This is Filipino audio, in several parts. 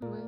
อุ๊ย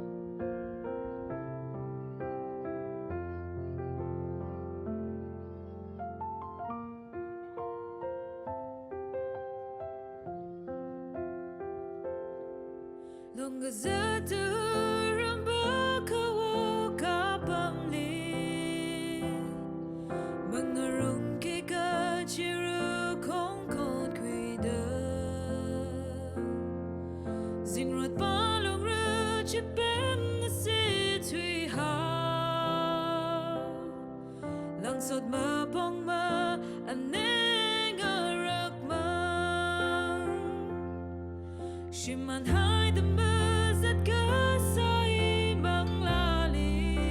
Langsot mapong ma aneng arakman Shiman hai the muzat kasai bang lali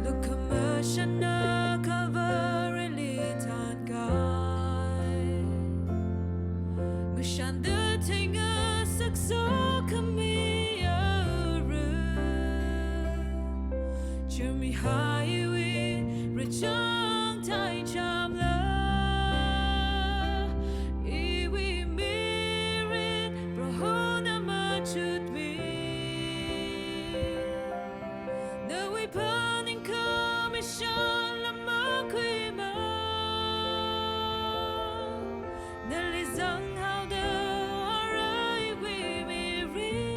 Look kamashana kavarili tan kai Mushan the tinga sakso kami aru Chumi hai Rejang tai cham la Iwi mirin Prohona machut mi Nawi paning komisyon Lama kui ma Nalizang hao da Aray wi mirin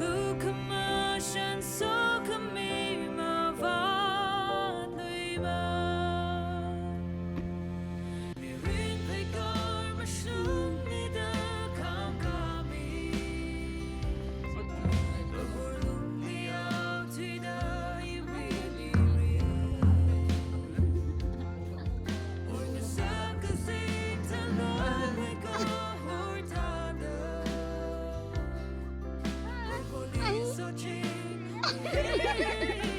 Lukamasyan so kami Ay!